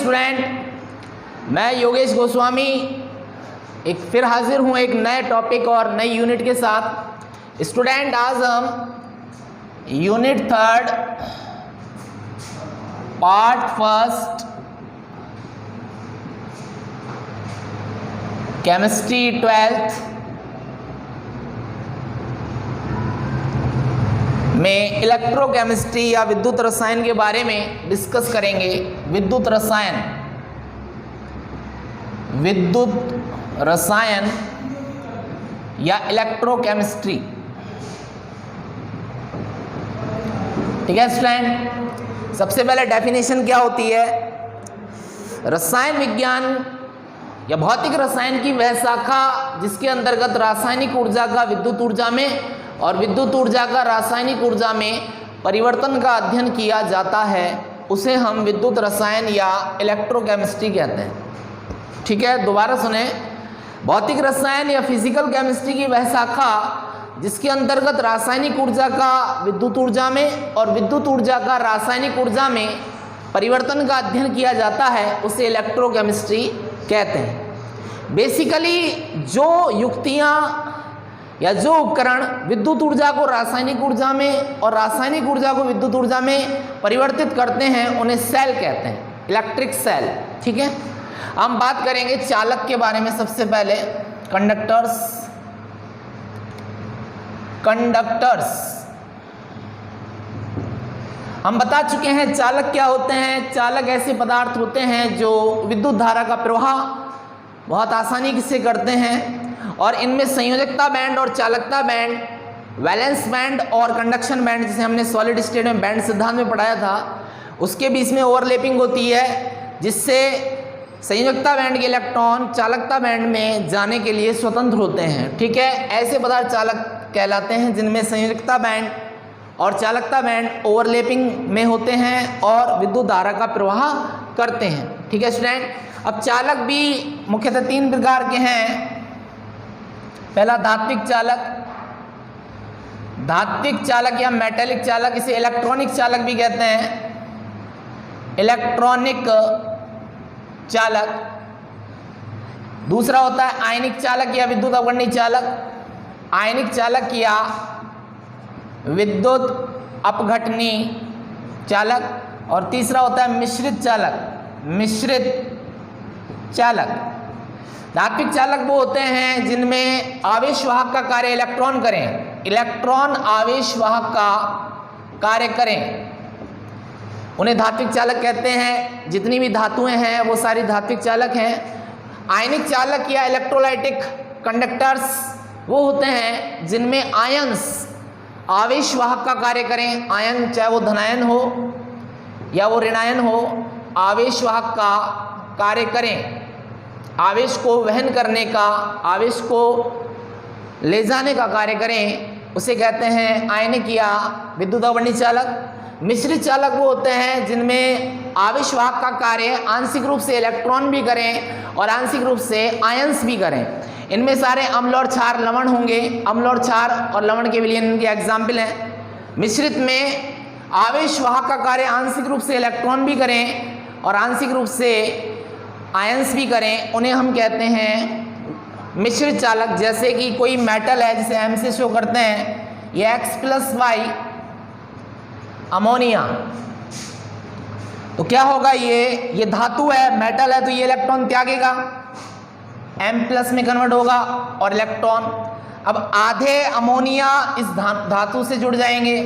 Student, मैं योगेश गोस्वामी एक फिर हाजिर हूँ एक नए टॉपिक और नई यूनिट के साथ। स्टूडेंट, आज हम यूनिट 3 पार्ट 1 केमिस्ट्री 12th में इलेक्ट्रोकेमिस्ट्री या विद्युत रसायन के बारे में डिस्कस करेंगे। विद्युत रसायन या इलेक्ट्रोकेमिस्ट्री। ठीक है स्टूडेंट, सबसे पहले डेफिनेशन क्या होती है। रसायन विज्ञान या भौतिक रसायन की वह शाखा जिसके अंतर्गत रासायनिक ऊर्जा का विद्युत ऊर्जा में और विद्युत ऊर्जा का रासायनिक ऊर्जा में परिवर्तन का अध्ययन किया जाता है, उसे हम विद्युत रसायन या इलेक्ट्रोकेमिस्ट्री कहते हैं। ठीक है, दोबारा सुने। भौतिक रसायन या फिजिकल केमिस्ट्री की वह शाखा जिसके अंतर्गत रासायनिक ऊर्जा का विद्युत ऊर्जा में और विद्युत ऊर्जा का रासायनिक ऊर्जा में परिवर्तन का अध्ययन किया जाता है, उसे इलेक्ट्रोकेमिस्ट्री कहते हैं। बेसिकली जो युक्तियाँ या जो उपकरण विद्युत ऊर्जा को रासायनिक ऊर्जा में और रासायनिक ऊर्जा को विद्युत ऊर्जा में परिवर्तित करते हैं, उन्हें सेल कहते हैं, इलेक्ट्रिक सेल। ठीक है, हम बात करेंगे चालक के बारे में। सबसे पहले कंडक्टर्स हम बता चुके हैं। चालक क्या होते हैं? चालक ऐसे पदार्थ होते हैं जो विद्युत धारा का प्रवाह बहुत आसानी से करते हैं और इनमें संयोजकता बैंड और चालकता बैंड, वैलेंस बैंड और कंडक्शन बैंड, जिसे हमने सॉलिड स्टेट में बैंड सिद्धांत में पढ़ाया था, उसके बीच में ओवरलैपिंग होती है, जिससे संयोजकता बैंड के इलेक्ट्रॉन चालकता बैंड में जाने के लिए स्वतंत्र होते हैं। ठीक है, ऐसे पदार्थ चालक कहलाते हैं जिनमें संयोजकता बैंड और चालकता बैंड ओवरलैपिंग में होते हैं और विद्युत धारा का प्रवाह करते हैं। ठीक है स्टूडेंट, अब चालक भी मुख्यतः 3 प्रकार के हैं। पहला धात्विक चालक या मेटेलिक चालक, इसे इलेक्ट्रॉनिक चालक भी कहते हैं, इलेक्ट्रॉनिक चालक। दूसरा होता है आयनिक चालक या विद्युत अवकरणीय चालक, आयनिक चालक या विद्युत अपघटनीय चालक। और तीसरा होता है मिश्रित चालक। धात्विक चालक वो होते हैं जिनमें आवेश वाहक का कार्य इलेक्ट्रॉन करें, इलेक्ट्रॉन आवेश वाहक का कार्य करें, उन्हें धात्विक चालक कहते हैं। जितनी भी धातुएं हैं वो सारी धात्विक चालक हैं। आयनिक चालक या इलेक्ट्रोलाइटिक कंडक्टर्स वो होते हैं जिनमें आयंस आवेश वाहक का कार्य करें। आयन चाहे वो धनायन हो या वो ऋणायन हो, आवेश वाहक का कार्य करें, आवेश को वहन करने का, आवेश को ले जाने का कार्य करें, उसे कहते हैं आयनिक या विद्युत अवकरणीय चालक। मिश्रित चालक वो होते हैं जिनमें आवेश वाहक का कार्य आंशिक रूप से इलेक्ट्रॉन भी करें और आंशिक रूप से आयंस भी करें। इनमें सारे अम्ल और क्षार लवण होंगे। अम्ल और क्षार और लवण के विलयन के एग्जाम्पल हैं। मिश्रित में आवेश वाहक का कार्य आंशिक रूप से इलेक्ट्रॉन भी करें और आंशिक रूप से आयंस भी करें, उन्हें हम कहते हैं मिश्रित चालक। जैसे कि कोई मेटल है जिसे M से शो करते हैं, ये X+Y अमोनिया, तो क्या होगा, ये धातु है, मेटल है, तो ये इलेक्ट्रॉन त्यागेगा, M+ में कन्वर्ट होगा और इलेक्ट्रॉन। अब आधे अमोनिया इस धातु से जुड़ जाएंगे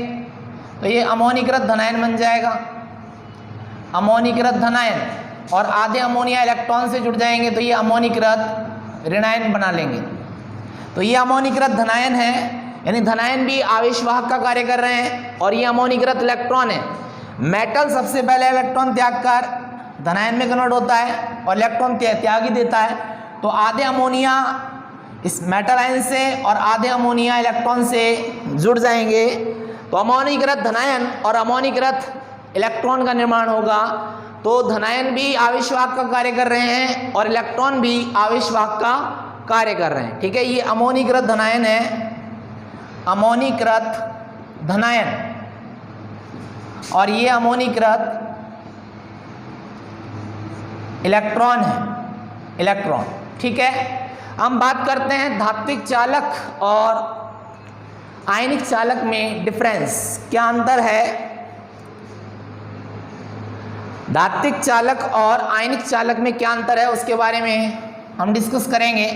तो ये अमोनीकृत धनायन बन जाएगा, अमोनीकृत धनायन, और आधे अमोनिया इलेक्ट्रॉन से जुड़ जाएंगे तो ये अमोनीकृत ऋणायन बना लेंगे। तो ये अमोनीकृत धनायन है, यानी धनायन भी आवेश वाहक का कार्य कर रहे हैं और ये अमोनीकृत इलेक्ट्रॉन है। मेटल सबसे पहले इलेक्ट्रॉन त्याग कर धनायन में कन्वर्ट होता है और इलेक्ट्रॉन त्याग ही देता है। तो आधे अमोनिया इस मेटल आयन से और आधे अमोनिया इलेक्ट्रॉन से जुड़ जाएंगे तो अमोनीकृत धनायन और अमोनीकृत इलेक्ट्रॉन का निर्माण होगा। तो धनायन भी आवेश वाहक का कार्य कर रहे हैं और इलेक्ट्रॉन भी आवेश वाहक का कार्य कर रहे हैं। ठीक है, ये अमोनीकृत धनायन है, अमोनीकृत धनायन, और ये अमोनीकृत इलेक्ट्रॉन है, इलेक्ट्रॉन। ठीक है, हम बात करते हैं धात्विक चालक और आयनिक चालक में डिफरेंस, क्या अंतर है। धात्विक चालक और आयनिक चालक में क्या अंतर है उसके बारे में हम डिस्कस करेंगे।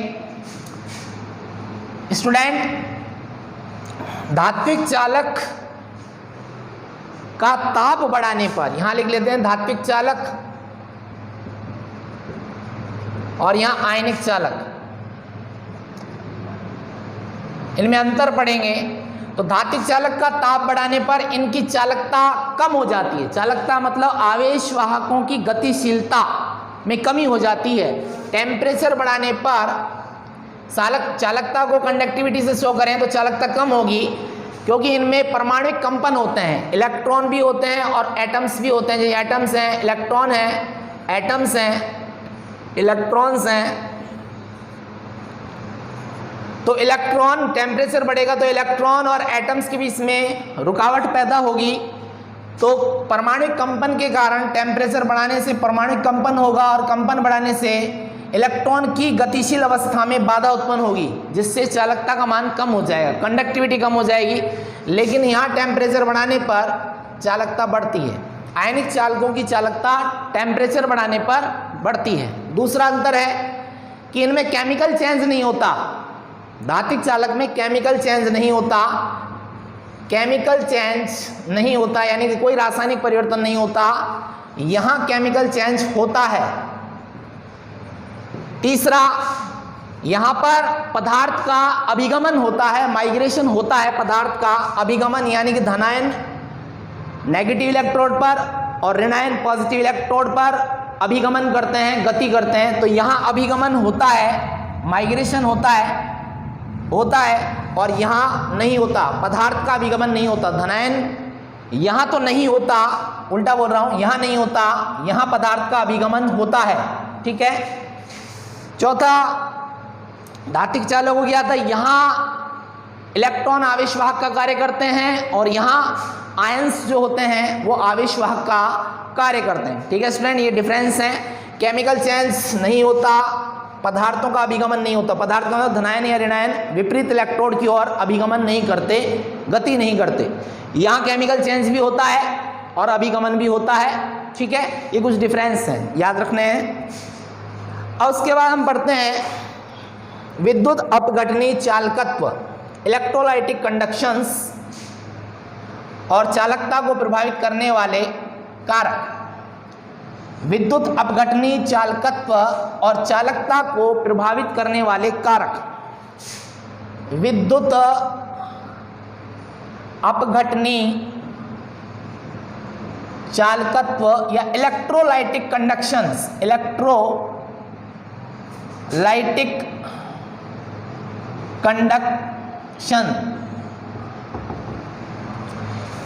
स्टूडेंट, धात्विक चालक का ताप बढ़ाने पर, यहां लिख लेते हैं धात्विक चालक और यहां आयनिक चालक, इनमें अंतर पढ़ेंगे। तो धात्विक चालक का ताप बढ़ाने पर इनकी चालकता कम हो जाती है। चालकता मतलब आवेश वाहकों की गतिशीलता में कमी हो जाती है। टेम्परेचर बढ़ाने पर चालकता को कंडक्टिविटी से शो करें तो चालकता कम होगी, क्योंकि इनमें परमाणुक कंपन होते हैं, इलेक्ट्रॉन भी होते हैं और एटम्स भी होते हैं। जैसे एटम्स हैं, इलेक्ट्रॉन हैं, एटम्स हैं, इलेक्ट्रॉन्स हैं। तो इलेक्ट्रॉन, टेम्परेचर बढ़ेगा तो इलेक्ट्रॉन और एटम्स के बीच में रुकावट पैदा होगी। तो परमाणुक कंपन के कारण टेम्परेचर बढ़ाने से परमाणुक कंपन होगा और कंपन बढ़ाने से इलेक्ट्रॉन की गतिशील अवस्था में बाधा उत्पन्न होगी, जिससे चालकता का मान कम हो जाएगा, कंडक्टिविटी कम हो जाएगी। लेकिन यहाँ टेम्परेचर बढ़ाने पर चालकता बढ़ती है। आयनिक चालकों की चालकता टेम्परेचर बढ़ाने पर बढ़ती है। दूसरा अंतर है कि इनमें केमिकल चेंज नहीं होता। धात्विक चालक में केमिकल चेंज नहीं होता, केमिकल चेंज नहीं होता यानी कि कोई रासायनिक परिवर्तन नहीं होता। यहाँ केमिकल चेंज होता है। तीसरा, यहाँ पर पदार्थ का अभिगमन होता है, माइग्रेशन होता है पदार्थ का अभिगमन, यानी कि धनायन नेगेटिव इलेक्ट्रोड पर और ऋणायन पॉजिटिव इलेक्ट्रोड पर अभिगमन करते हैं, गति करते हैं। तो यहाँ अभिगमन होता है, माइग्रेशन होता है और यहाँ नहीं होता, पदार्थ का अभिगमन नहीं होता। धनायन यहाँ तो नहीं होता, उल्टा बोल रहा हूँ, यहाँ नहीं होता, यहाँ पदार्थ का अभिगमन होता है। ठीक है। चौथा, धात्विक चालकों क्या था, यहाँ इलेक्ट्रॉन आवेशवाहक का कार्य करते हैं और यहाँ आयंस जो होते हैं वो आवेशवाहक का कार्य करते हैं। ठीक है स्टूडेंट, ये डिफरेंस है। केमिकल चेंज नहीं होता, पदार्थों का अभिगमन नहीं होता। पदार्थ का मतलब धनायन या ऋणायन विपरीत इलेक्ट्रोड की ओर अभिगमन नहीं करते, गति नहीं करते। यहाँ केमिकल चेंज भी होता है और अभिगमन भी होता है। ठीक है, ये कुछ डिफरेंस हैं, याद रखने हैं। और उसके बाद हम पढ़ते हैं विद्युत अपघटनीय चालकत्व, इलेक्ट्रोलाइटिक कंडक्शंस और चालकता को प्रभावित करने वाले कारक। विद्युत अपघटनीय चालकत्व और चालकता को प्रभावित करने वाले कारक। विद्युत अपघटनीय चालकत्व या इलेक्ट्रोलाइटिक कंडक्शंस, इलेक्ट्रोलाइटिक कंडक्शन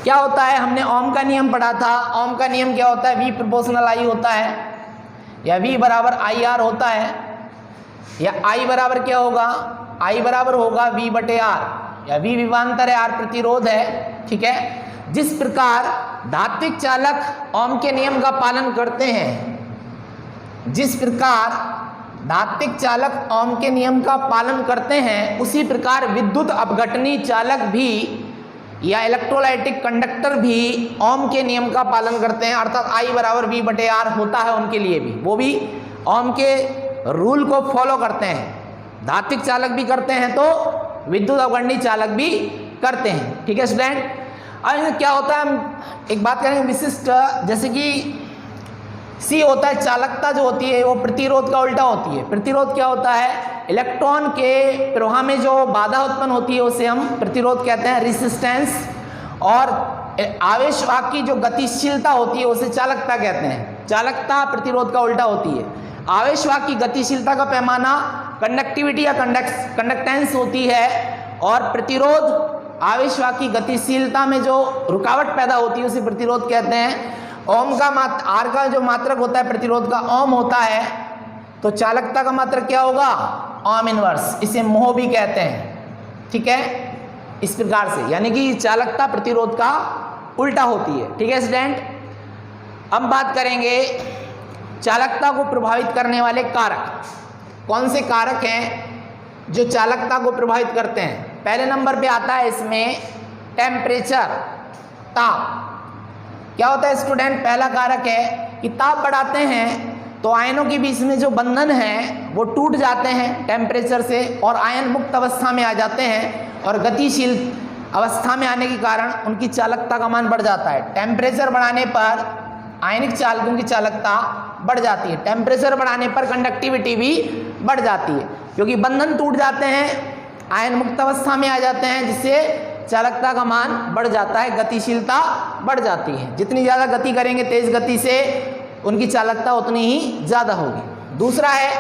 क्या होता है। हमने ओम का नियम पढ़ा था। ओम का नियम क्या होता है, V प्रोपोर्शनल I होता है, या V बराबर IR होता है, या I बराबर क्या होगा, I बराबर होगा V बटे R, या V विभवांतर है, R प्रतिरोध है। ठीक है। जिस प्रकार धात्विक चालक ओम के नियम का पालन करते हैं, जिस प्रकार धात्विक चालक ओम के नियम का पालन करते हैं, उसी प्रकार विद्युत अपघटनीय चालक भी या इलेक्ट्रोलाइटिक कंडक्टर भी ओम के नियम का पालन करते हैं, अर्थात I बराबर V बटे R होता है उनके लिए भी, वो भी ओम के रूल को फॉलो करते हैं। धात्विक चालक भी करते हैं तो विद्युत अपघटनीय चालक भी करते हैं। ठीक है स्टूडेंट। अब क्या होता है, हम एक बात करेंगे विशिष्ट, जैसे कि C होता है, चालकता जो होती है वो प्रतिरोध का उल्टा होती है। प्रतिरोध क्या होता है, इलेक्ट्रॉन के प्रवाह में जो बाधा उत्पन्न होती है उसे हम प्रतिरोध कहते हैं, रेजिस्टेंस। और आवेशवाहक की जो गतिशीलता होती है उसे चालकता कहते हैं। चालकता प्रतिरोध का उल्टा होती है। आवेशवाहक की गतिशीलता का पैमाना कंडक्टिविटी या कंडक्टेंस होती है, और प्रतिरोध आवेशवाहक की गतिशीलता में जो रुकावट पैदा होती है उसे प्रतिरोध कहते हैं। ओम का आर का जो मात्रक होता है प्रतिरोध का ओम होता है, तो चालकता का मात्रक क्या होगा, ओम इनवर्स, इसे मोह भी कहते हैं। ठीक है, इस प्रकार से, यानी कि चालकता प्रतिरोध का उल्टा होती है। ठीक है स्टूडेंट। अब बात करेंगे चालकता को प्रभावित करने वाले कारक। कौन से कारक हैं जो चालकता को प्रभावित करते हैं? पहले नंबर पे आता है इसमें टेम्परेचर, ताप। क्या होता है स्टूडेंट? पहला कारक है कि ताप बढ़ाते हैं तो आयनों के बीच में जो बंधन है वो टूट जाते हैं टेम्परेचर से और आयन मुक्त अवस्था में आ जाते हैं और गतिशील अवस्था में आने के कारण उनकी चालकता का मान बढ़ जाता है। टेम्परेचर बढ़ाने पर आयनिक चालकों की चालकता बढ़ जाती है, टेम्परेचर बढ़ाने पर कंडक्टिविटी भी बढ़ जाती है, क्योंकि बंधन टूट जाते हैं, आयन मुक्त अवस्था में आ जाते हैं, जिससे चालकता का मान बढ़ जाता है, गतिशीलता बढ़ जाती है। जितनी ज़्यादा गति करेंगे तेज गति से उनकी चालकता उतनी ही ज़्यादा होगी। दूसरा है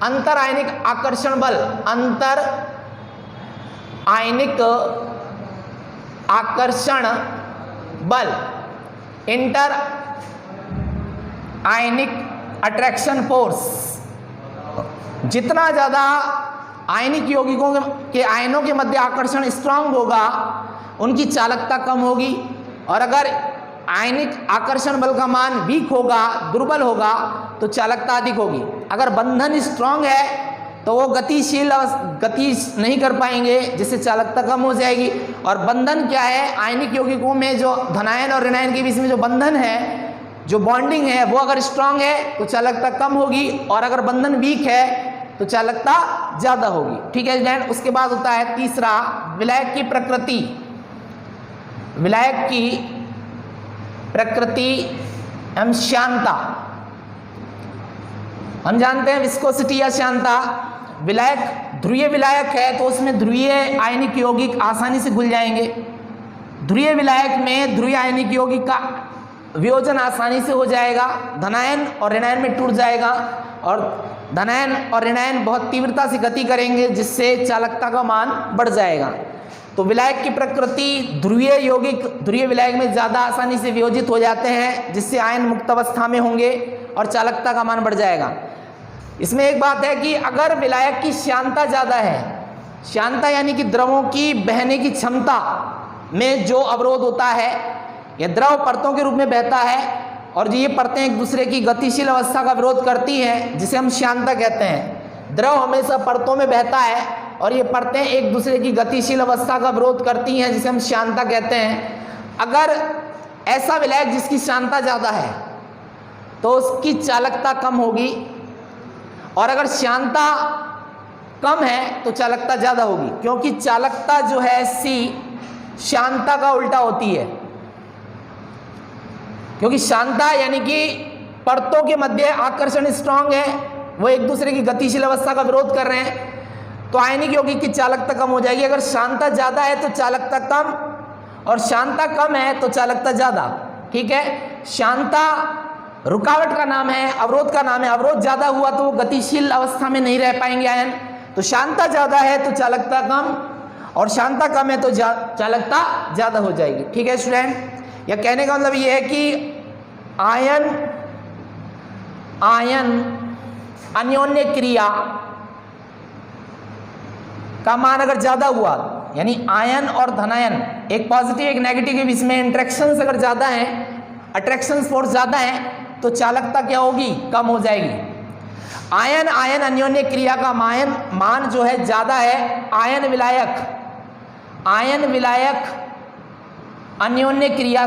अंतर आयनिक आकर्षण बल। अंतर आयनिक आकर्षण बल, इंटर आयनिक अट्रैक्शन फोर्स। जितना ज़्यादा आयनिक यौगिकों के आयनों के मध्य आकर्षण स्ट्रांग होगा उनकी चालकता कम होगी, और अगर आयनिक आकर्षण बल का मान वीक होगा, दुर्बल होगा, तो चालकता अधिक होगी। अगर बंधन स्ट्रांग है तो वो गति नहीं कर पाएंगे, जिससे चालकता कम हो जाएगी। और बंधन क्या है? आयनिक यौगिकों में जो धनायन और ऋणायन के बीच में जो बंधन है, जो बॉन्डिंग है, वो अगर स्ट्रांग है तो चालकता कम होगी, और अगर बंधन वीक है तो चालकता ज़्यादा होगी। ठीक है स्टूडेंट। उसके बाद होता है तीसरा विलायक की प्रकृति। विलायक की प्रकृति एवं श्यानता। हम जानते हैं विस्कोसिटी या श्यानता। विलायक ध्रुवीय विलायक है तो उसमें ध्रुवीय आयनिक यौगिक आसानी से घुल जाएंगे। ध्रुवीय विलायक में ध्रुवीय आयनिक यौगिक का वियोजन आसानी से हो जाएगा, धनायन और ऋणायन में टूट जाएगा, और धनायन और ऋणायन बहुत तीव्रता से गति करेंगे, जिससे चालकता का मान बढ़ जाएगा। तो विलायक की प्रकृति ध्रुवीय यौगिक ध्रुवीय विलायक में ज़्यादा आसानी से वियोजित हो जाते हैं, जिससे आयन मुक्त अवस्था में होंगे और चालकता का मान बढ़ जाएगा। इसमें एक बात है कि अगर विलायक की श्यानता ज़्यादा है, श्यानता यानी कि द्रवों की बहने की क्षमता में जो अवरोध होता है, यह द्रव परतों के रूप में बहता है और ये परतें एक दूसरे की गतिशील अवस्था का विरोध करती हैं, जिसे हम श्यानता कहते हैं। द्रव हमेशा परतों में बहता है और ये परतें एक दूसरे की गतिशील अवस्था का विरोध करती हैं, जिसे हम श्यानता कहते हैं। अगर ऐसा विलायक जिसकी श्यानता ज़्यादा है तो उसकी चालकता कम होगी, और अगर श्यानता कम है तो चालकता ज़्यादा होगी, क्योंकि चालकता जो है सी श्यानता का उल्टा होती है। क्योंकि श्यानता यानी कि परतों के मध्य आकर्षण स्ट्रांग है, वो एक दूसरे की गतिशील अवस्था का विरोध कर रहे हैं, तो आयनिक यौगिक की चालकता कम हो जाएगी। अगर श्यानता ज़्यादा है तो चालकता कम, और श्यानता कम है तो चालकता ज़्यादा। ठीक है। श्यानता रुकावट का नाम है, अवरोध का नाम है। अवरोध ज़्यादा हुआ तो वो गतिशील अवस्था में नहीं रह पाएंगे आयन। तो श्यानता ज़्यादा है तो चालकता कम, और श्यानता कम है तो चालकता ज़्यादा हो जाएगी। ठीक है स्टूडेंट। यह कहने का मतलब ये है कि आयन अन्योन्य क्रिया का मान अगर ज़्यादा हुआ, यानी आयन और धनायन एक पॉजिटिव एक नेगेटिव के बीच में इंट्रैक्शंस अगर ज़्यादा हैं, अट्रैक्शन फोर्स ज़्यादा है, तो चालकता क्या होगी? कम हो जाएगी। आयन अन्योन्य क्रिया का मान जो है ज़्यादा है। आयन विलायक अन्योन्य क्रिया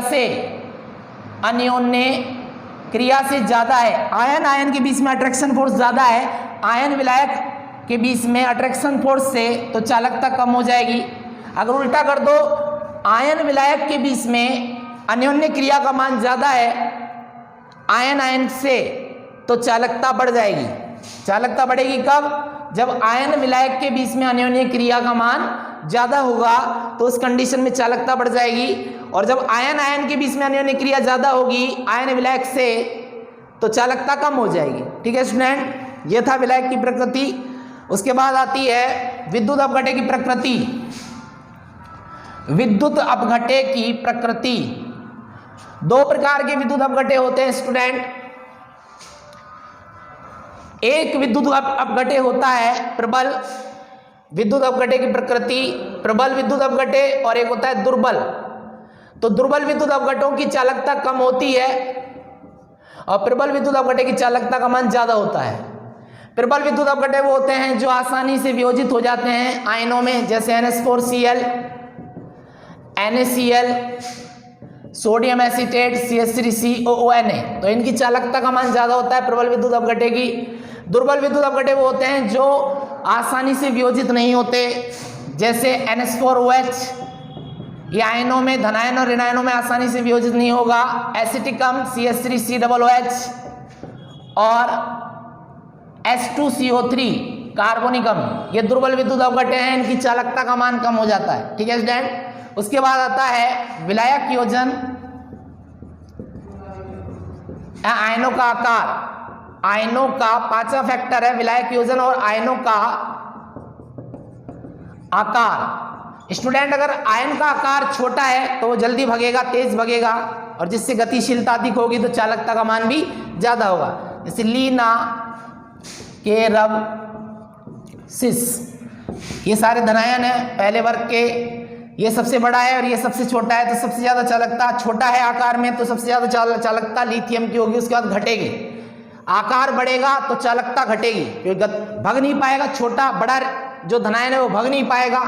से ज़्यादा है। आयन के बीच में अट्रैक्शन फोर्स ज़्यादा है, आयन विलायक के बीच में अट्रैक्शन फोर्स से, तो चालकता कम हो जाएगी। अगर उल्टा कर दो, आयन विलायक के बीच में अन्योन्य क्रिया का मान ज़्यादा है आयन से, तो चालकता बढ़ जाएगी। चालकता बढ़ेगी कब? जब आयन विलायक के बीच में अन्योन्य क्रिया का मान ज़्यादा होगा, तो उस कंडीशन में चालकता बढ़ जाएगी। और जब आयन के बीच में अन्योन्य क्रिया ज़्यादा होगी आयन विलायक से, तो चालकता कम हो जाएगी। ठीक है स्टूडेंट। ये था विलायक की प्रकृति। उसके बाद आती है विद्युत अपघट्य की प्रकृति। विद्युत अपघट्य की प्रकृति, दो प्रकार के विद्युत अपघट्य होते हैं स्टूडेंट। एक विद्युत अपघट्य होता है प्रबल विद्युत अपघट्य की प्रकृति, प्रबल विद्युत अपघट्य, और एक होता है दुर्बल। तो दुर्बल विद्युत अपघट्यों की चालकता कम होती है, और प्रबल विद्युत अपघट्य की चालकता का मान ज्यादा होता है। प्रबल विद्युत अपघट्य वो होते हैं जो आसानी से वियोजित हो जाते हैं आयनों में, जैसे NH4Cl, NaCl, sodium acetate, CH3COONA। तो इनकी चालकता का मान ज्यादा होता है प्रबल विद्युत अपघट्य की। दुर्बल विद्युत अपघट्य वो होते हैं जो आसानी से वियोजित नहीं होते, जैसे NH4OH, ये आयनों में धनायन और ऋणायनों में आसानी से वियोजित नहीं होगा। एसिटिकम CH3COOH और H2CO3 कार्बोनिकम, ये दुर्बल विद्युत अपघट्य हैं, इनकी चालकता का मान कम हो जाता है। ठीक है स्टूडेंट। उसके बाद आता है विलायक योजन, आयनों का आकार। आयनों का 5वां फैक्टर है विलायक योजन और आयनों का आकार। स्टूडेंट, अगर आयन का आकार छोटा है तो वो जल्दी भगेगा, तेज भगेगा, और जिससे गतिशीलता अधिक होगी तो चालकता का मान भी ज्यादा होगा। जैसे लीना, केरब, सिस, ये सारे धनायन है पहले वर्ग के। ये सबसे बड़ा है और ये सबसे छोटा है, तो सबसे ज्यादा चालकता, छोटा है आकार में तो सबसे ज्यादा चालकता लिथियम की होगी। उसके बाद घटेगी, आकार बढ़ेगा तो चालकता घटेगी, क्योंकि भग नहीं पाएगा। छोटा बड़ा जो धनायन है वो भग नहीं पाएगा,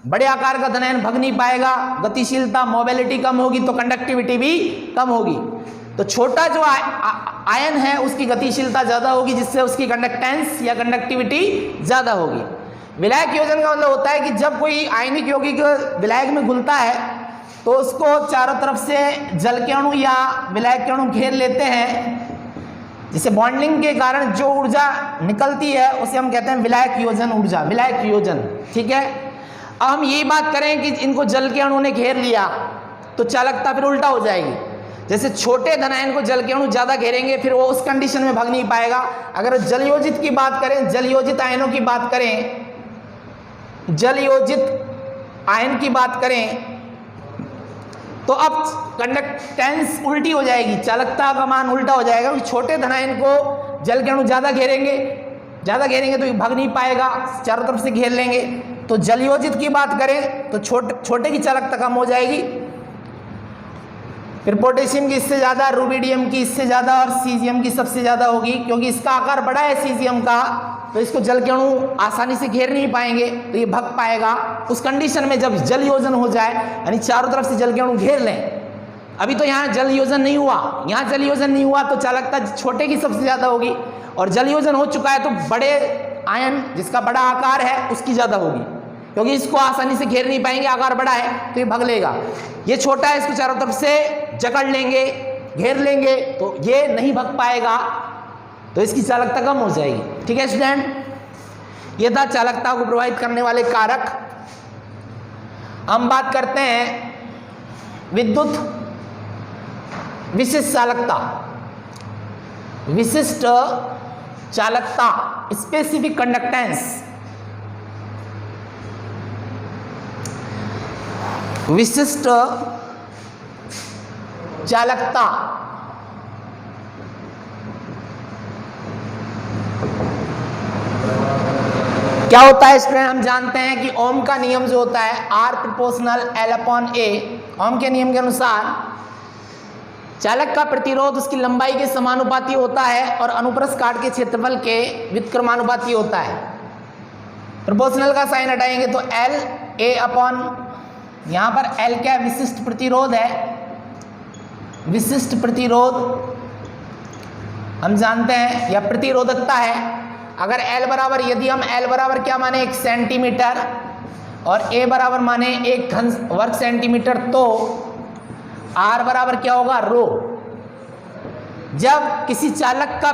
बड़े आकार का धनायन भग नहीं पाएगा, गतिशीलता मोबिलिटी कम होगी तो कंडक्टिविटी भी कम होगी। तो छोटा जो आयन है उसकी गतिशीलता ज्यादा होगी, जिससे उसकी कंडक्टेंस या कंडक्टिविटी ज्यादा होगी। विलायक योजन का मतलब होता है कि जब कोई आयनिक यौगिक विलायक में घुलता है तो उसको चारों तरफ से जल के अणु या विलायक के अणु घेर लेते हैं, जिससे बॉन्डिंग के कारण जो ऊर्जा निकलती है उसे हम कहते हैं विलायक योजन ऊर्जा, विलायक योजन। ठीक है। अब हम यही बात करें कि इनको जल के अणु ने घेर लिया तो चालकता फिर उल्टा हो जाएगी। जैसे छोटे धनायन को जल के अणु ज्यादा घेरेंगे, फिर वो उस कंडीशन में भग नहीं पाएगा। अगर जल योजित की बात करें, जल योजित आयनों की बात करें, जल योजित आयन की बात करें, तो अब कंडक्टेंस उल्टी हो जाएगी, चालकता का मान उल्टा हो जाएगा। छोटे धनायन को जल के अणु ज्यादा घेरेंगे तो ये भग नहीं पाएगा, चारों तरफ से घेर लेंगे। तो जल योजित की बात करें तो छोटे की चालकता कम हो जाएगी, फिर पोटेशियम की इससे ज्यादा, रूबिडियम की इससे ज्यादा और सीजियम की सबसे ज्यादा होगी, क्योंकि इसका आकार बड़ा है सीजियम का, तो इसको जल के अणु आसानी से घेर नहीं पाएंगे तो ये भग पाएगा। उस कंडीशन में जब जल योजन हो जाए, यानी चारों तरफ से जल के अणु घेर लें, अभी तो यहाँ जल योजन नहीं हुआ, यहाँ जल योजन नहीं हुआ तो चालकता छोटे की सबसे ज्यादा होगी, और जल योजन हो चुका है तो बड़े आयन जिसका बड़ा आकार है उसकी ज्यादा होगी, क्योंकि इसको आसानी से घेर नहीं पाएंगे, आकार बड़ा है तो ये भग लेगा। ये छोटा है, इसको चारों तरफ से जकड़ लेंगे, घेर लेंगे, तो ये नहीं भग पाएगा, तो इसकी चालकता कम हो जाएगी। ठीक है स्टूडेंट, ये था चालकता को प्रभावित करने वाले कारक। हम बात करते हैं विद्युत विशिष्ट चालकता। विशिष्ट चालकता, स्पेसिफिक कंडक्टेंस। विशिष्ट चालकता क्या होता है स्टूडेंट? हम जानते हैं कि ओम का नियम जो होता है R प्रोपोर्शनल L/A, ओम के नियम के अनुसार चालक का प्रतिरोध उसकी लंबाई के समानुपाती होता है और अनुप्रस्थ काट के क्षेत्रफल के व्युत्क्रमानुपाती होता है। प्रोपोर्शनल का साइन हटाएंगे तो LA/, यहाँ पर L क्या है? विशिष्ट प्रतिरोध है। विशिष्ट प्रतिरोध हम जानते हैं या प्रतिरोधकता है। अगर L बराबर, यदि हम L बराबर क्या माने 1 सेंटीमीटर और A बराबर माने 1 घन वर्ग सेंटीमीटर, तो R बराबर क्या होगा? रो। जब किसी चालक का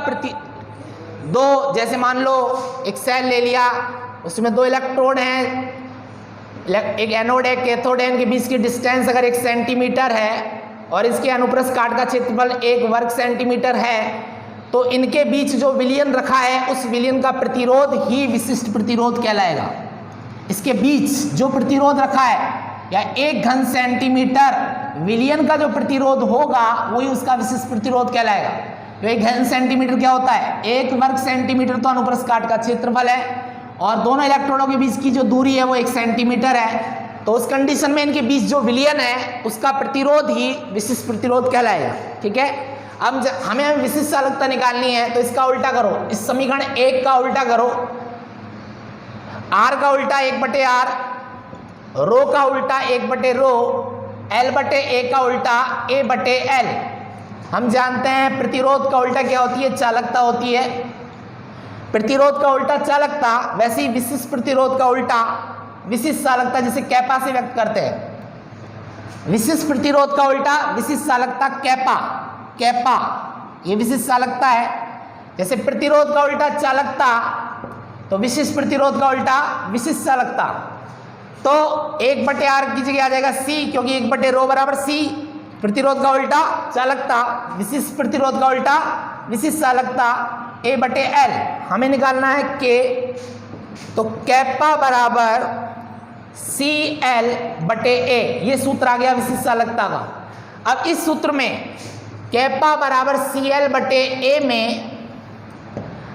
दो, जैसे मान लो एक सेल ले लिया, उसमें 2 इलेक्ट्रोड हैं, एक एनोड है, कैथोड है, इनके बीच की डिस्टेंस अगर 1 सेंटीमीटर है और इसके अनुप्रस्थ काट का क्षेत्रफल 1 वर्ग सेंटीमीटर है, तो इनके बीच जो विलयन रखा है उस विलयन का प्रतिरोध ही विशिष्ट प्रतिरोध कहलाएगा। इसके बीच जो प्रतिरोध रखा है या 1 घन सेंटीमीटर विलयन का जो प्रतिरोध होगा वही उसका विशिष्ट प्रतिरोध कहलाएगा। तो 1 घन सेंटीमीटर क्या होता है? 1 वर्ग सेंटीमीटर तो अनुप्रस्थ काट का क्षेत्रफल है और दोनों इलेक्ट्रोडों के बीच की जो दूरी है वो 1 सेंटीमीटर है। तो उस कंडीशन में इनके बीच जो विलयन है उसका प्रतिरोध ही विशिष्ट प्रतिरोध कहलाएगा। ठीक है। अब हमें विशिष्ट चालकता निकालनी है तो इसका उल्टा करो, इस समीकरण 1 का उल्टा करो, R का उल्टा 1/R, रो का उल्टा 1/रो, L/A का उल्टा A/L। हम जानते हैं प्रतिरोध का उल्टा क्या होती है, चालकता होती है। प्रतिरोध का उल्टा चालकता, वैसे ही विशिष्ट प्रतिरोध का उल्टा विशिष्ट चालकता, जिसे कैपा से व्यक्त करते हैं। विशिष्ट प्रतिरोध का उल्टा विशिष्ट चालकता कैपा, कैपा ये विशिष्ट चालकता है। जैसे प्रतिरोध का उल्टा चालकता तो विशिष्ट प्रतिरोध का उल्टा विशिष्ट चालकता। तो 1/R की जगह आ जाएगा C, क्योंकि 1/रो बराबर C। प्रतिरोध का उल्टा चालकता, विशिष्ट प्रतिरोध का उल्टा विशिष्ट चालकता A/L। हमें निकालना है K, तो कैपा बराबर CL/A, ये सूत्र आ गया विशिष्ट चालकता का। अब इस सूत्र में कैपा बराबर CL/A में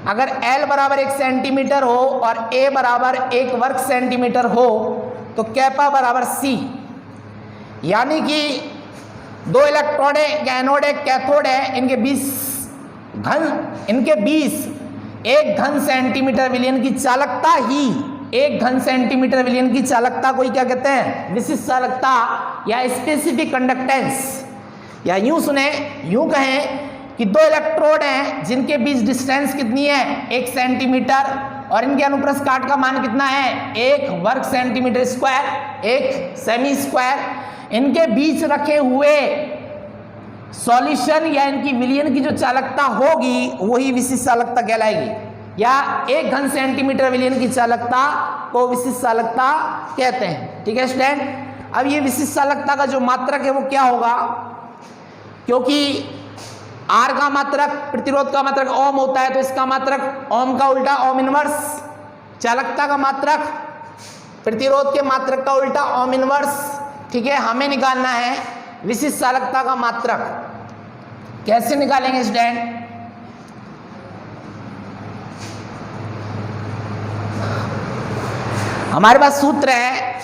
अगर L बराबर 1 सेंटीमीटर हो और A बराबर 1 वर्ग सेंटीमीटर हो तो कैपा बराबर C, यानी कि 2 इलेक्ट्रोड है, एनोड है, कैथोड है, इनके बीच 1 घन सेंटीमीटर विलियन की चालकता ही, 1 घन सेंटीमीटर विलियन की चालकता को ही क्या कहते हैं, विशिष्ट चालकता या स्पेसिफिक कंडक्टेंस। या यूं सुने, यूं कहें कि 2 इलेक्ट्रोड हैं जिनके बीच डिस्टेंस कितनी है, 1 सेंटीमीटर, और इनके अनुप्रस्थ काट का मान कितना है, 1 वर्ग सेंटीमीटर स्क्वायर, 1 सेमी स्क्वायर। इनके बीच रखे हुए सॉल्यूशन या इनकी विलियन की जो चालकता होगी वही विशिष्ट चालकता कहलाएगी, या 1 घन सेंटीमीटर विलियन की चालकता को विशिष्ट चालकता कहते हैं। ठीक है स्टूडेंट। अब ये विशिष्ट चालकता का जो मात्रक है वो क्या होगा, क्योंकि R का मात्रक प्रतिरोध का मात्रक ओम होता है, तो इसका मात्रक ओम का उल्टा ओम इनवर्स। चालकता का मात्रक प्रतिरोध के मात्रक का उल्टा ओम इनवर्स। ठीक है, हमें निकालना है विशिष्ट चालकता का मात्रक। कैसे निकालेंगे स्टूडेंट, हमारे पास सूत्र है,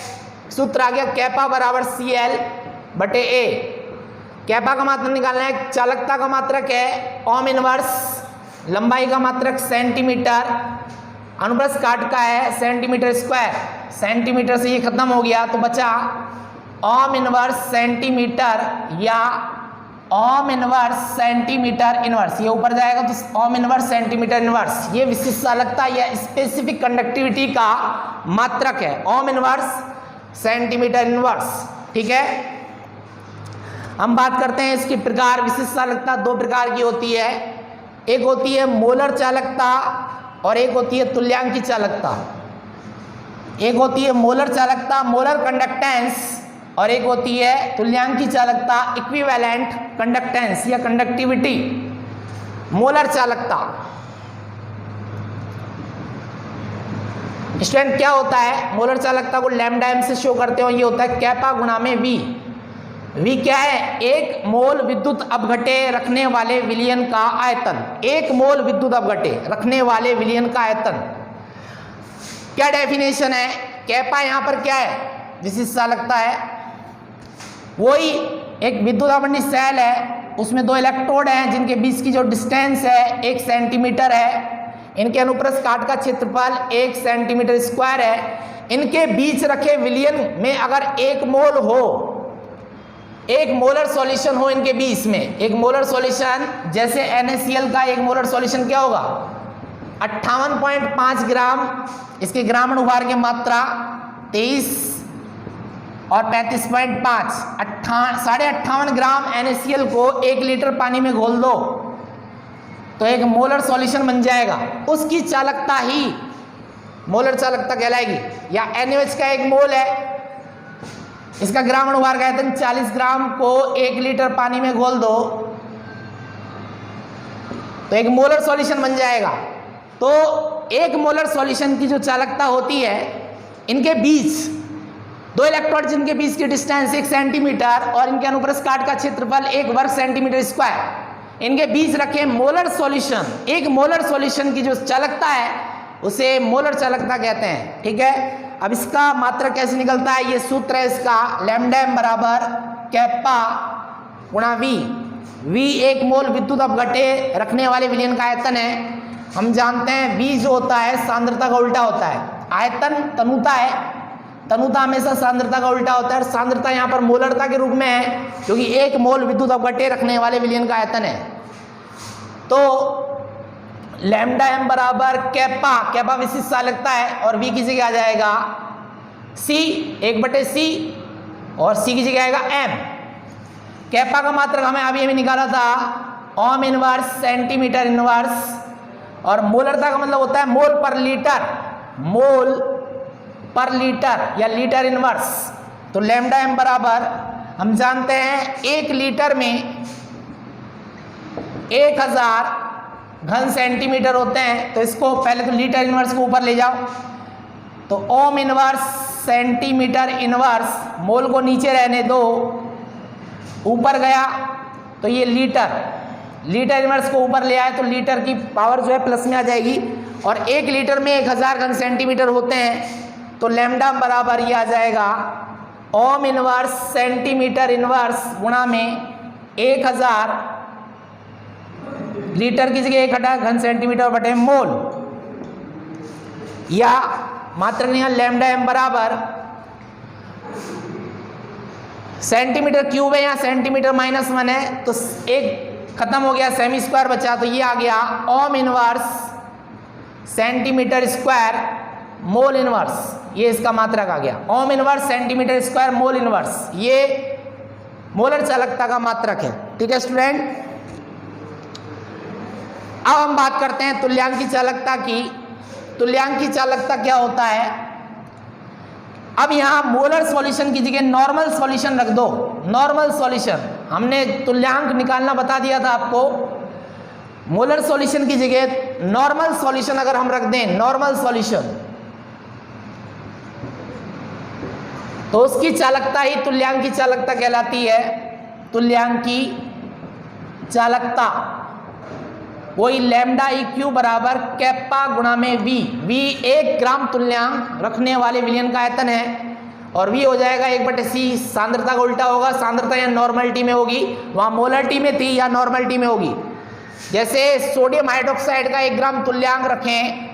सूत्र आ गया कैपा बराबर CL/A। कैपा का मात्रक निकालना है, चालकता का मात्रक है ओम इनवर्स, लंबाई का मात्रक सेंटीमीटर, अनुप्रस्थ काट का है सेंटीमीटर स्क्वायर। सेंटीमीटर से ये खत्म हो गया तो बचा ओम इनवर्स सेंटीमीटर या ओम इनवर्स सेंटीमीटर इनवर्स, ये ऊपर जाएगा तो ओम इनवर्स सेंटीमीटर इनवर्स। ये विशिष्ट चालकता या स्पेसिफिक कंडक्टिविटी का मात्रक है, ओम इनवर्स सेंटीमीटर इनवर्स। ठीक है, हम बात करते हैं इसकी प्रकार। विशिष्ट चालकता 2 प्रकार की होती है, एक होती है मोलर चालकता और एक होती है तुल्यांकी चालकता। एक होती है मोलर चालकता, मोलर कंडक्टेंस, और एक होती है तुल्यांकी चालकता, इक्विवेलेंट कंडक्टेंस या कंडक्टिविटी। मोलर चालकता स्टूडेंट क्या होता है, मोलर चालकता को लैम्डा m से शो करते हो, ये होता है कैपा गुणा में V। V क्या है, 1 मोल विद्युत अपघटे रखने वाले विलयन का आयतन। 1 मोल विद्युत अपघटे रखने वाले विलयन का आयतन। क्या डेफिनेशन है, कैपा यहां पर क्या है, विशिष्ट चालकता है। वही एक विद्युत अपघटित सेल है, उसमें 2 इलेक्ट्रोड हैं जिनके बीच की जो डिस्टेंस है 1 सेंटीमीटर है। इनके अनुप्रस्थ काट का क्षेत्रफल 1 सेंटीमीटर स्क्वायर है। इनके बीच रखे विलयन में अगर 1 मोल हो, 1 मोलर सॉल्यूशन हो इनके बीच में, 1 मोलर सॉल्यूशन, जैसे NaCl का 1 मोलर सॉल्यूशन क्या होगा, 58.5 ग्राम। इसके ग्राम अनुभार की मात्रा 23 और 35.5, 58.5 ग्राम NaCl को 1 लीटर पानी में घोल दो तो 1 मोलर सॉल्यूशन बन जाएगा। उसकी चालकता ही मोलर चालकता कहलाएगी। या NaOH का 1 मोल है, इसका ग्राम अनुभार का आयतन 40 ग्राम को 1 लीटर पानी में घोल दो तो 1 मोलर सॉल्यूशन बन जाएगा। तो 1 मोलर सॉल्यूशन की जो चालकता होती है, इनके बीच 2 इलेक्ट्रोड जिनके बीच की डिस्टेंस 1 सेंटीमीटर और इनके अनुप्रस्थ काट का क्षेत्रफल 1 वर्ग सेंटीमीटर स्क्वायर, इनके बीच रखे मोलर सॉल्यूशन, 1 मोलर सॉल्यूशन की जो चालकता है उसे मोलर चालकता कहते हैं। ठीक है, अब इसका मात्रक कैसे निकलता है, ये सूत्र है इसका, लैम्डा m बराबर कैपा गुणा V। V 1 मोल विद्युत अपघट्य रखने वाले विलयन का आयतन है। हम जानते हैं V जो होता है सांद्रता का उल्टा होता है, आयतन तनुता है, तनुता हमेशा सांद्रता का उल्टा होता है। सांद्रता यहाँ पर मोलरता के रूप में है क्योंकि 1 मोल विद्युत अपघट्य रखने वाले विलयन का आयतन है। तो लैम्डा m बराबर कैपा, कैपा विशिष्ट चालकता है और V की जगह आ जाएगा C 1/c और C की जगह आएगा m। कैपा का मात्रक हमें अभी निकाला था ओम इनवर्स सेंटीमीटर इनवर्स, और मोलरता का मतलब होता है मोल पर लीटर, मोल पर लीटर या लीटर इनवर्स। तो लैम्डा m बराबर हम जानते हैं 1 लीटर में 1000 घन सेंटीमीटर होते हैं। तो इसको पहले तो लीटर इनवर्स को ऊपर ले जाओ, तो ओम इनवर्स सेंटीमीटर इनवर्स, मोल को नीचे रहने दो, ऊपर गया तो ये लीटर, लीटर इनवर्स को ऊपर ले आए तो लीटर की पावर जो है प्लस में आ जाएगी, और 1 लीटर में 1000 घन सेंटीमीटर होते हैं। तो लैम्डा बराबर ये आ जाएगा ओम इनवर्स सेंटीमीटर इनवर्स गुणा में 1000, लीटर की जगह 1 घन सेंटीमीटर बटे मोल, या मात्रक यहाँ लैम्डा m बराबर सेंटीमीटर क्यूब है, यहाँ सेंटीमीटर -1 है तो एक खत्म हो गया, सेमी स्क्वायर बचा, तो ये आ गया ohm inverse centimetre square mole inverse, ये इसका मात्रक आ गया ohm inverse centimetre square mole inverse, ये मोलर चालकता का मात्रक है। ठीक है स्टूडेंट, अब हम बात करते हैं तुल्यांकी चालकता की। तुल्यांकी चालकता क्या होता है? अब यहाँ मोलर सॉल्यूशन की जगह नॉर्मल सॉल्यूशन रख दो। नॉर्मल सॉल्यूशन हमने तुल्यांक निकालना बता दिया था आपको, मोलर सॉल्यूशन की जगह नॉर्मल सॉल्यूशन अगर हम रख दें, नॉर्मल सॉल्यूशन, तो उसकी चालकता ही तुल्यांकी चालकता कहलाती है। तुल्यांकी चालकता वही लैम्डा इक्यू बराबर कैपा गुणा में V। V 1 ग्राम तुल्यांक रखने वाले विलयन का आयतन है, और V हो जाएगा 1/c, सांद्रता का उल्टा होगा, सांद्रता या नॉर्मलिटी में होगी, वहाँ मोलरिटी में थी या नॉर्मलिटी में होगी। जैसे सोडियम हाइड्रोक्साइड का 1 ग्राम तुल्यांक रखें,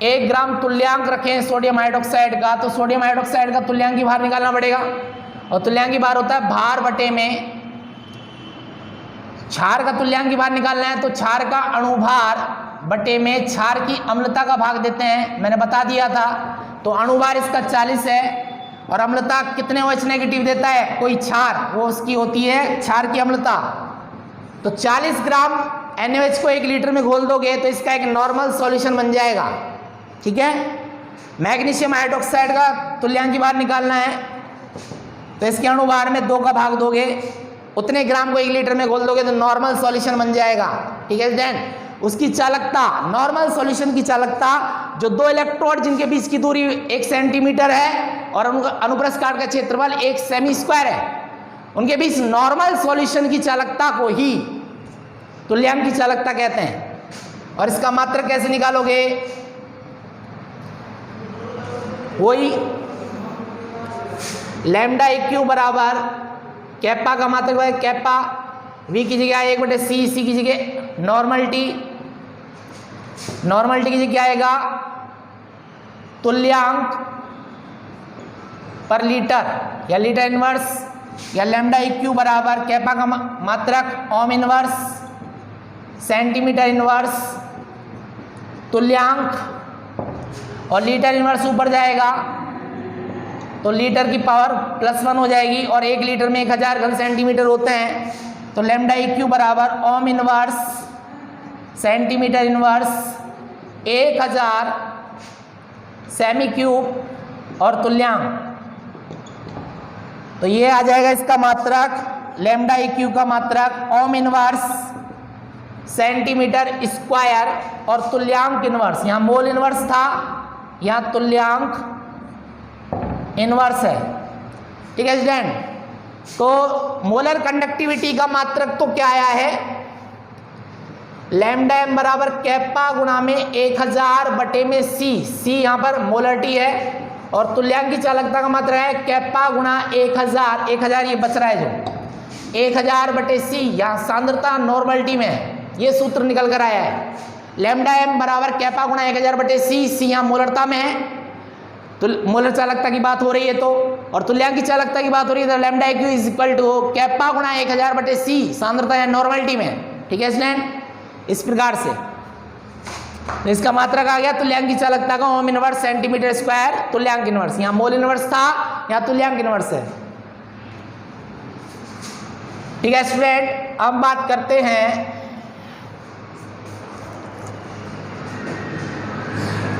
1 ग्राम तुल्यांक रखें सोडियम हाइड्रोक्साइड का, तो सोडियम हाइड्रोक्साइड का तुल्यांकी भार निकालना पड़ेगा, और तुल्यांकी भार होता है भार बटे में, क्षार का तुल्यांकी भार निकालना है तो क्षार का अणुभार बटे में क्षार की अम्लता का भाग देते हैं, मैंने बता दिया था। तो अणुभार इसका 40 है, और अम्लता कितने OH नेगेटिव देता है कोई क्षार, वो उसकी होती है क्षार की अम्लता। तो 40 ग्राम NaOH को 1 लीटर में घोल दोगे तो इसका एक नॉर्मल सॉल्यूशन बन जाएगा। ठीक है, मैग्नीशियम हाइड्रोक्साइड का तुल्यांकी भार निकालना है तो इसके अणुभार में 2 का भाग दोगे, उतने ग्राम को 1 लीटर में घोल दोगे तो नॉर्मल सॉल्यूशन बन जाएगा। ठीक है देन, उसकी चालकता, नॉर्मल सॉल्यूशन की चालकता, जो 2 इलेक्ट्रोड जिनके बीच की दूरी 1 सेंटीमीटर है और उनका अनुप्रस्थ काट का क्षेत्रफल 1 सेमी स्क्वायर है, उनके बीच नॉर्मल सॉल्यूशन की चालकता को ही तुल्यांकी चालकता कहते हैं। और इसका मात्रक कैसे निकालोगे? वही लैम्डा इक्यू बराबर कैपा का मात्रक है कैपा, V की जगह 1/c, C की जगह नॉर्मलिटी, नॉर्मलिटी की जगह क्या आएगा तुल्यांक पर लीटर या लीटर इनवर्स, या लैम्डा इक्यू बराबर कैपा का मात्रक ओम इनवर्स सेंटीमीटर इनवर्स तुल्यांक, और लीटर इनवर्स ऊपर जाएगा तो लीटर की पावर +1 हो जाएगी, और 1 लीटर में 1000 घन सेंटीमीटर होते हैं। तो लैम्डा इक्यू बराबर ohm inverse centimetre inverse 1000 semi cube और तुल्यांक, तो ये आ जाएगा इसका मात्रक लैम्डा इक्यू का मात्रक ओम इनवर्स सेंटीमीटर स्क्वायर और तुल्यांक इनवर्स, यहाँ मोल इनवर्स था, यहाँ तुल्यांक इनवर्स है। ठीक है स्टूडेंट, तो मोलर कंडक्टिविटी का मात्रक तो क्या आया है, लैम्डा m बराबर कैपा गुणा में 1000 बटे में C यहाँ पर मोलरिटी है, और तुल्यांकी चालकता का मात्रक है कैपा गुणा 1000, 1000 ये बच रहा है जो 1000/c, यहाँ सांद्रता नॉर्मलिटी में ये सूत्र निकल कर आया है, लैम्डा m बराबर कैपा गुणा 1000/c, c यहाँ मोलरता में है तो मोलर चालकता की बात हो रही है तो, और तुल्यांक की चालकता की बात हो रही है तो lambda q is equal to kappa गुणा 1000/c, सांद्रता है नॉर्मलिटी में, ठीक है स्टूडेंट। इस प्रकार से तो इसका मात्रक आ गया तुल्यांक की चालकता का ओम इनवर्स सेंटीमीटर स्क्वायर तुल्यांक इनवर्स, यहाँ मोल इनवर्स था, यहाँ तुल्यांक इनवर्स है, ठीक है स्टूडेंट। अब बात करते हैं,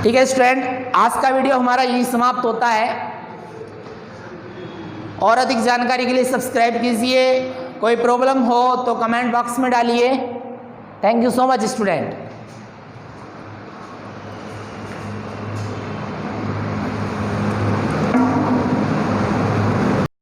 ठीक है स्टूडेंट, आज का वीडियो हमारा यही समाप्त होता है। और अधिक जानकारी के लिए सब्सक्राइब कीजिए, कोई प्रॉब्लम हो तो कमेंट बॉक्स में डालिए। Thank you so much student.